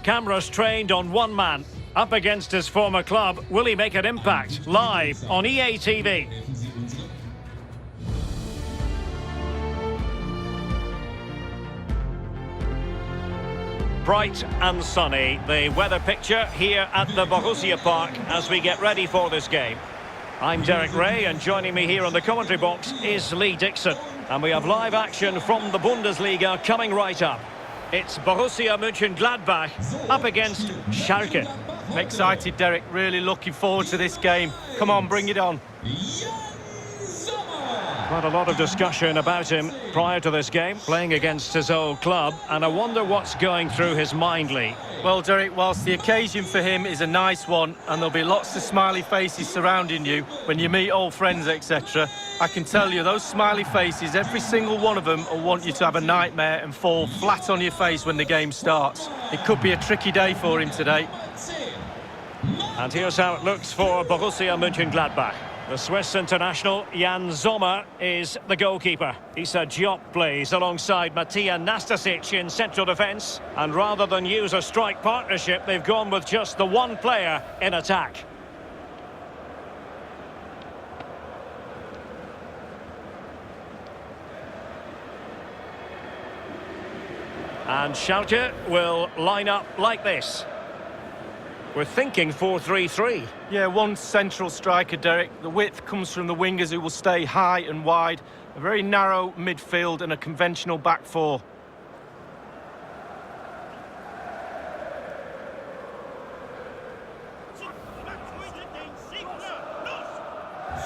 Cameras trained on one man. Up against his former club, will he make an impact? Live on EA TV. Bright and sunny, the weather picture here at the Borussia Park as we get ready for this game. I'm Derek Ray, and joining me here on the commentary box is Lee Dixon. And we have live action from the Bundesliga coming right up. It's Borussia Mönchengladbach up against Schalke. I'm excited, Derek. Really looking forward to this game. Come on, bring it on. Quite a lot of discussion about him prior to this game, playing against his old club, and I wonder what's going through his mind, Lee. Well, Derek, whilst the occasion for him is a nice one, and there'll be lots of smiley faces surrounding you when you meet old friends, etc., I can tell you, those smiley faces, every single one of them will want you to have a nightmare and fall flat on your face when the game starts. It could be a tricky day for him today. And here's how it looks for Borussia Mönchengladbach. The Swiss international Jan Sommer is the goalkeeper. Issa Diop plays alongside Matija Nastasic in central defence. And rather than use a strike partnership, they've gone with just the one player in attack. And Schalke will line up like this. We're thinking 4-3-3. Yeah, one central striker, Derek. The width comes from the wingers who will stay high and wide. A very narrow midfield and a conventional back four.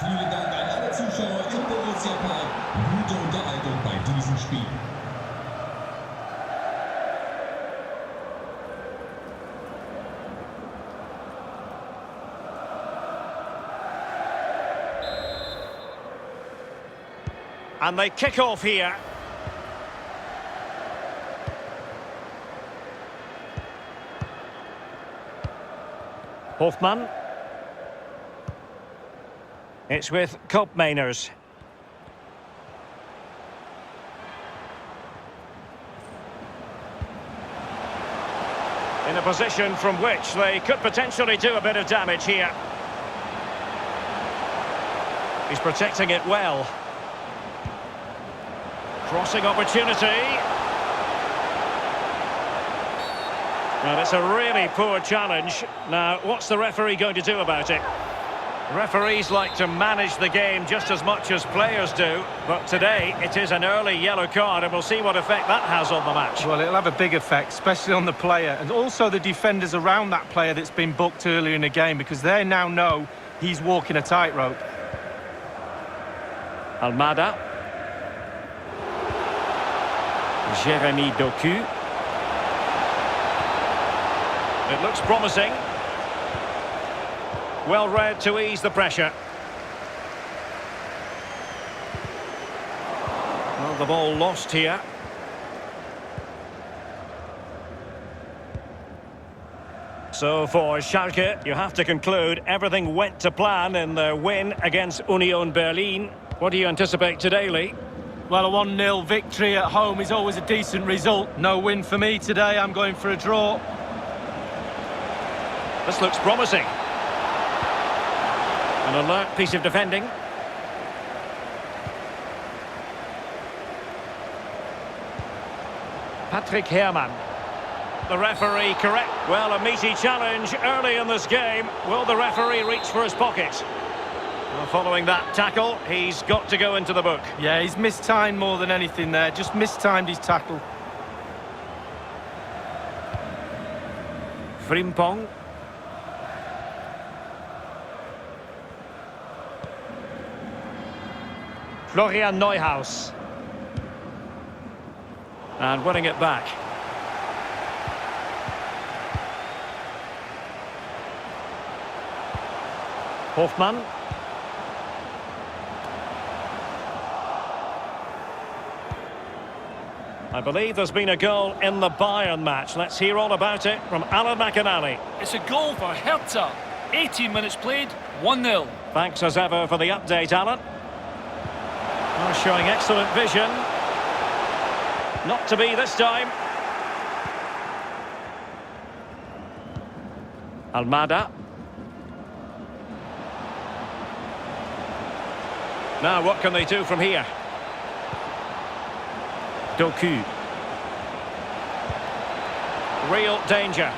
Vielen Dank an alle Zuschauer im Borussia Park. Gute Unterhaltung bei diesem Spiel. And they kick off here. Hofmann. It's with Koopmeiners. In a position from which they could potentially do a bit of damage here. He's protecting it well. Crossing opportunity. Well, it's a really poor challenge. Now, what's the referee going to do about it? Referees like to manage the game just as much as players do, but today it is an early yellow card, and we'll see what effect that has on the match. Well, it'll have a big effect, especially on the player, and also the defenders around that player that's been booked earlier in the game, because they now know he's walking a tightrope. Almada. Jeremy Doku. It looks promising. Well read to ease the pressure. Well, the ball lost here. So for Schalke, you have to conclude everything went to plan in their win against Union Berlin. What do you anticipate today, Lee? Well, a 1-0 victory at home is always a decent result. No win for me today. I'm going for a draw. This looks promising. An alert piece of defending. Patrick Herrmann. The referee correct. Well, a meaty challenge early in this game. Will the referee reach for his pocket? Well, following that tackle, he's got to go into the book. Yeah, he's mistimed more than anything there. Just mistimed his tackle. Frimpong. Florian Neuhaus. And winning it back. Hofmann. I believe there's been a goal in the Bayern match. Let's hear all about it from Alan McInally. It's a goal for Hertha. 18 minutes played, 1-0. Thanks as ever for the update, Alan. Oh, showing excellent vision. Not to be this time. Almada. Now what can they do from here? Doku. Real danger.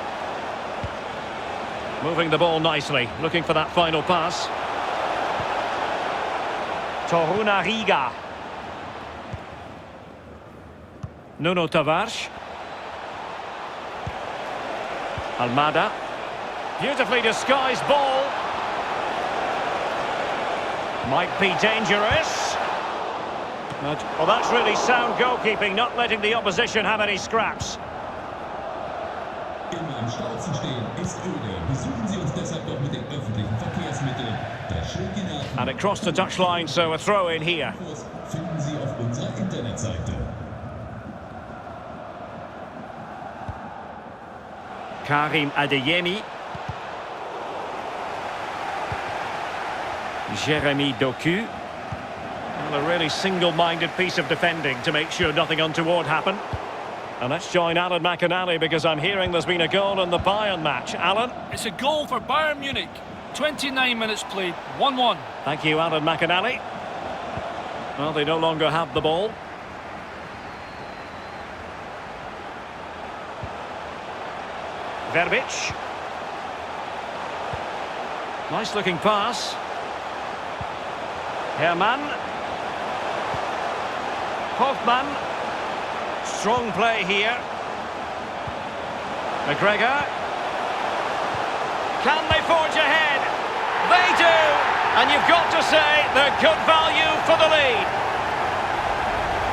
Moving the ball nicely, looking for that final pass. Torunariga. Nuno Tavares. Almada. Beautifully disguised ball. Might be dangerous. Well, that's really sound goalkeeping, not letting the opposition have any scraps. Immer im Stau zu stehen ist öde. Besuchen Sie uns deshalb doch mit den öffentlichen Verkehrsmitteln. Das Schild nach. And it crossed the touchline, so a throw in here. Finden Sie auf unserer Internetseite. Karim Adeyemi. Jeremy Doku. Well, a really single-minded piece of defending to make sure nothing untoward happened. And let's join Alan McInally because I'm hearing there's been a goal in the Bayern match. Alan? It's a goal for Bayern Munich. 29 minutes played, 1-1. Thank you, Alan McInally. Well, they no longer have the ball. Verbic. Nice looking pass. Hermann. Hoffmann. Strong play here. McGregor. Can they forge ahead? They do! And you've got to say they're good value for the lead.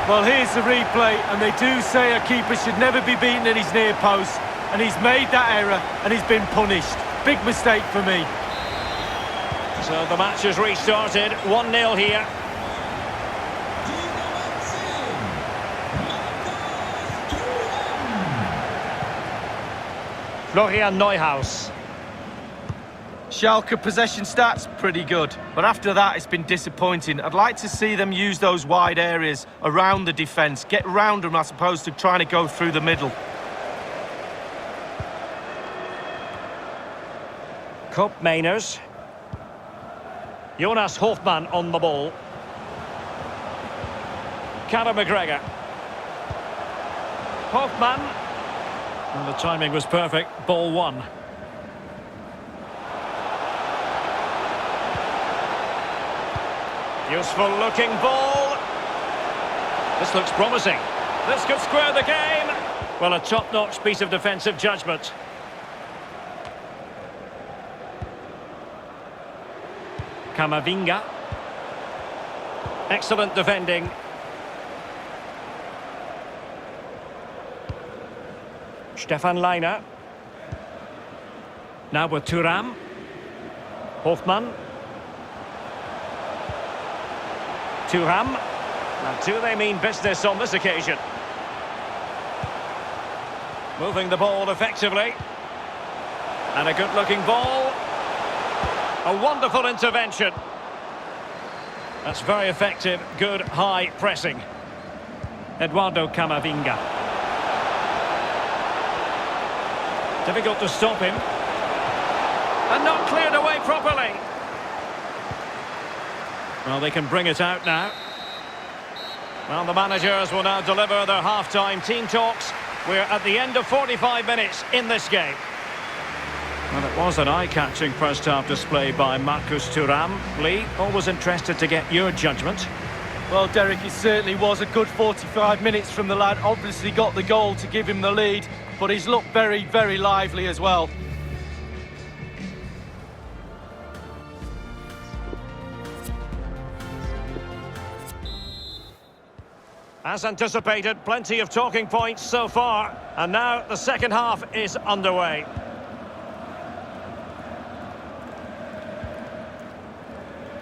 Well, here's the replay, and they do say a keeper should never be beaten at his near post, and he's made that error, and he's been punished. Big mistake for me. So the match has restarted, 1-0 here. Florian Neuhaus. Schalke possession stats, pretty good. But after that, it's been disappointing. I'd like to see them use those wide areas around the defence. Get round them as opposed to trying to go through the middle. Koopmeiners. Jonas Hoffmann on the ball. Conor McGregor. Hoffmann. And the timing was perfect. Ball one. Useful looking ball. This looks promising. This could square the game. Well, a top-notch piece of defensive judgment. Camavinga. Excellent defending. Stefan Leiner. Now with Thuram. Hoffmann. Thuram. Now, do they mean business on this occasion? Moving the ball effectively. And a good-looking ball. A wonderful intervention. That's very effective. Good high pressing. Eduardo Camavinga. Difficult to stop him. And not cleared away properly. Well, they can bring it out now. Well, the managers will now deliver their half-time team talks. We're at the end of 45 minutes in this game. Well, it was an eye-catching first-half display by Marcus Thuram. Lee, always interested to get your judgment. Well, Derek, it certainly was a good 45 minutes from the lad. Obviously got the goal to give him the lead, but he's looked very, very lively as well. As anticipated, plenty of talking points so far. And now the second half is underway.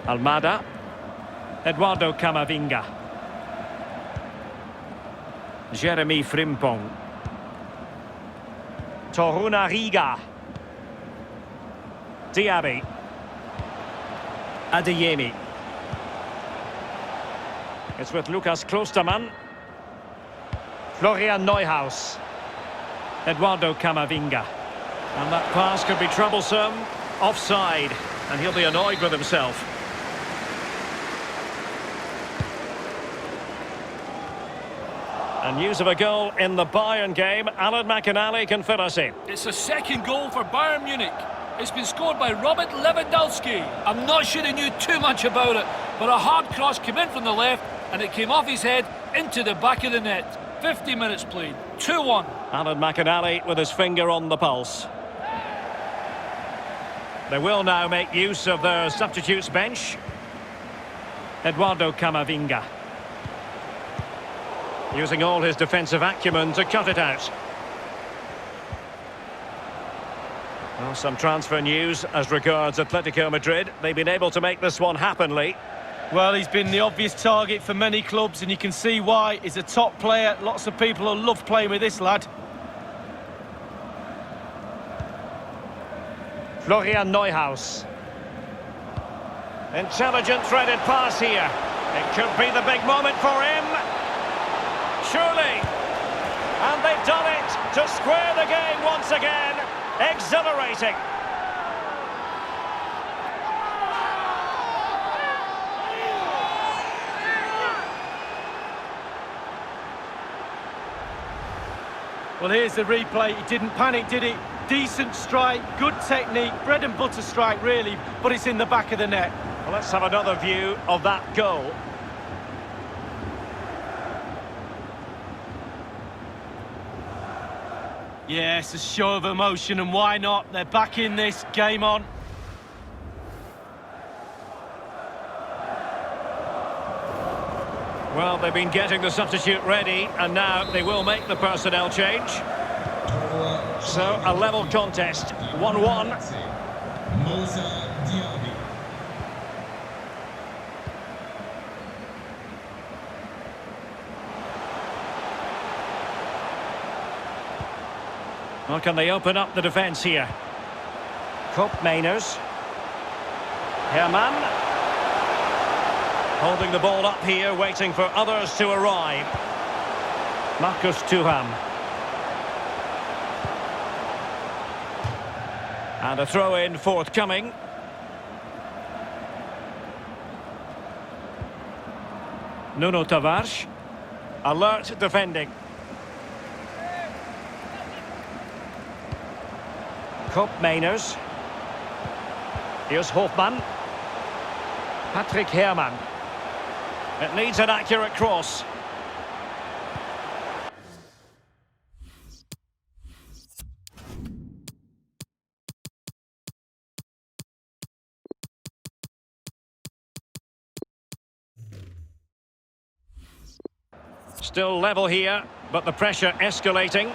Almada. Eduardo Camavinga. Jeremy Frimpong. Torunariga. Diaby. Adeyemi. It's with Lukas Klostermann. Florian Neuhaus. Eduardo Camavinga. And that pass could be troublesome. Offside. And he'll be annoyed with himself. And news of a goal in the Bayern game. Alan McInally can fill us in. It's a second goal for Bayern Munich. It's been scored by Robert Lewandowski. I'm not sure he knew too much about it, but a hard cross came in from the left and it came off his head into the back of the net. 50 minutes played. 2-1. Alan McInally with his finger on the pulse. They will now make use of their substitutes bench. Eduardo Camavinga. Using all his defensive acumen to cut it out. Well, some transfer news as regards Atletico Madrid. They've been able to make this one happen, Lee. Well, he's been the obvious target for many clubs, and you can see why. He's a top player. Lots of people will love playing with this lad. Florian Neuhaus. Intelligent threaded pass here. It could be the big moment for him. Surely. And they've done it to square the game once again. Exhilarating. Well, here's the replay. He didn't panic, did he? Decent strike, good technique, bread and butter strike, really, but it's in the back of the net. Well, let's have another view of that goal. Yes, a show of emotion, and why not? They're back in this, game on. Well, they've been getting the substitute ready, and now they will make the personnel change. So, a level contest, 1-1. Well, can they open up the defence here? Koopmeiners. Herman. Holding the ball up here, waiting for others to arrive. Marcus Thuram. And a throw-in forthcoming. Nuno Tavares. Alert defending. Koopmeiners. Here's Hofmann. Patrick Herman. It needs an accurate cross. Still level here, but the pressure escalating.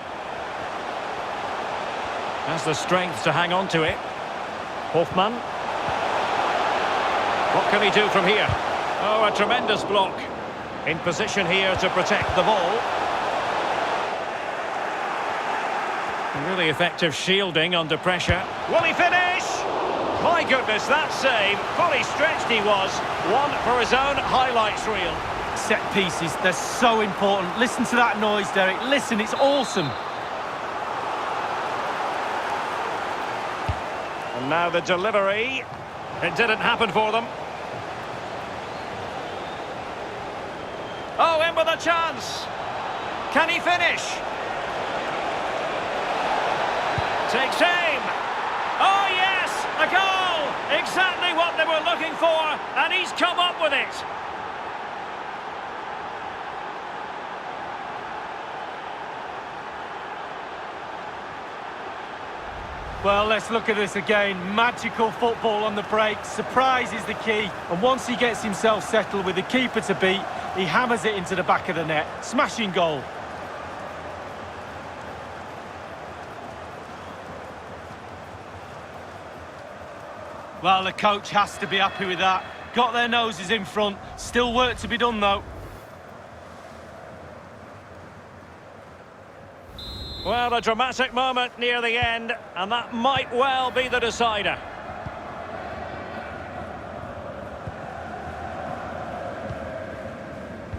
Has the strength to hang on to it. Hofmann. What can he do from here? Oh, a tremendous block. In position here to protect the ball. Really effective shielding under pressure. Will he finish? My goodness, that save. Fully stretched he was. One for his own highlights reel. Set pieces, they're so important. Listen to that noise, Derek. Listen, it's awesome. And now the delivery. It didn't happen for them. Oh, in with a chance. Can he finish? Takes aim. Oh, yes, a goal. Exactly what they were looking for, and he's come up with it. Well, let's look at this again. Magical football on the break. Surprise is the key. And once he gets himself settled with the keeper to beat, he hammers it into the back of the net. Smashing goal. Well, the coach has to be happy with that. Got their noses in front. Still work to be done, though. Well, a dramatic moment near the end, and that might well be the decider.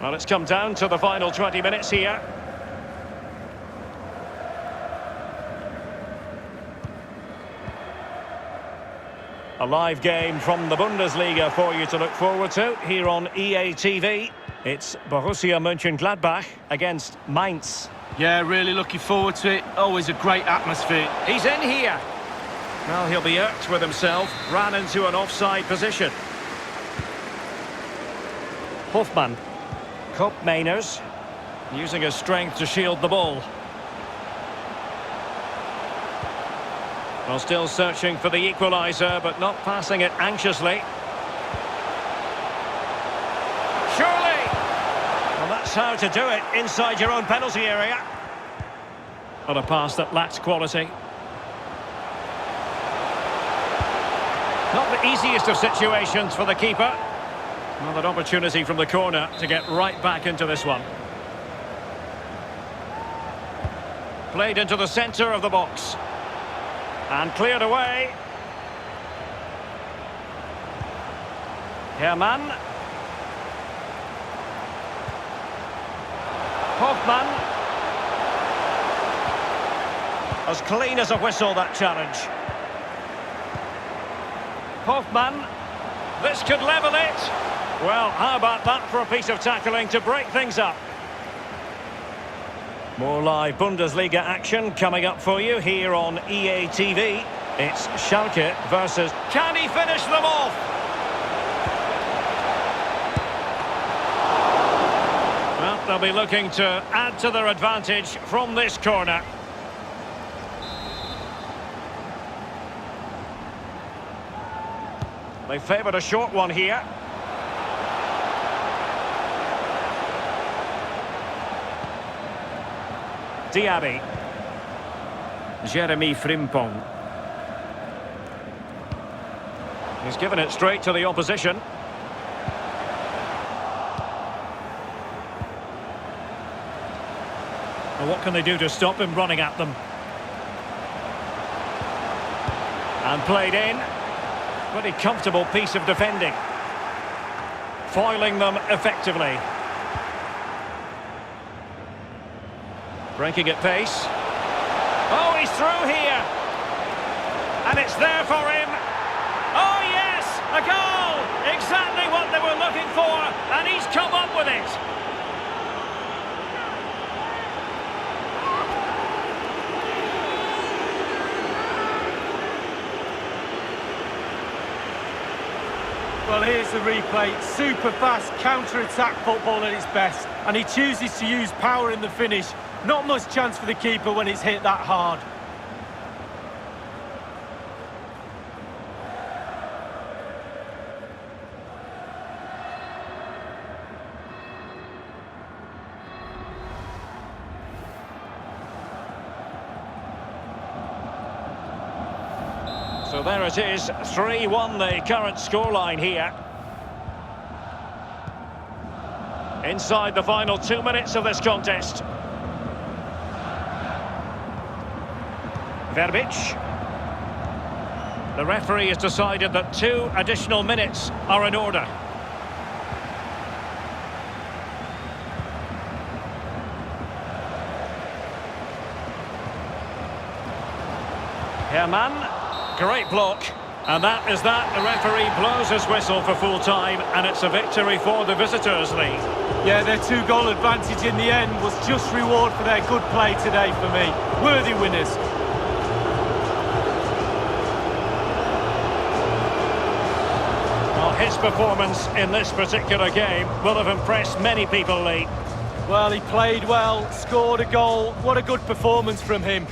Well, it's come down to the final 20 minutes here. A live game from the Bundesliga for you to look forward to here on EA TV. It's Borussia Mönchengladbach against Mainz. Yeah, really looking forward to it. Always a great atmosphere. He's in here. Well, he'll be irked with himself. Ran into an offside position. Hofmann. Koopmeiners. Using his strength to shield the ball. Well, still searching for the equaliser, but not passing it anxiously. Surely! Well, that's how to do it inside your own penalty area. But a pass that lacks quality. Not the easiest of situations for the keeper. Well, an opportunity from the corner to get right back into this one. Played into the centre of the box. And cleared away. Hermann. Hofmann. As clean as a whistle, that challenge. Hofmann. This could level it. Well, how about that for a piece of tackling to break things up? More live Bundesliga action coming up for you here on EA TV. It's Schalke versus... Can he finish them off? Well, they'll be looking to add to their advantage from this corner. They favoured a short one here. Diaby. Jeremy Frimpong. He's given it straight to the opposition. Well, what can they do to stop him running at them? And played in. Pretty comfortable piece of defending. Foiling them effectively. Breaking at pace. Oh, he's through here. And it's there for him. Oh, yes, a goal. Exactly what they were looking for. And he's come up with it. Well, here's the replay. Super fast counter-attack football at its best. And he chooses to use power in the finish. Not much chance for the keeper when it's hit that hard. So there it is, 3-1 the current scoreline here. Inside the final 2 minutes of this contest. Verbic. The referee has decided that 2 additional minutes are in order. Hermann, great block. And that is that. The referee blows his whistle for full time, and it's a victory for the visitors' lead. Yeah, their 2-goal advantage in the end was just reward for their good play today for me. Worthy winners. Well, his performance in this particular game will have impressed many people, Lee. Well, he played well, scored a goal. What a good performance from him.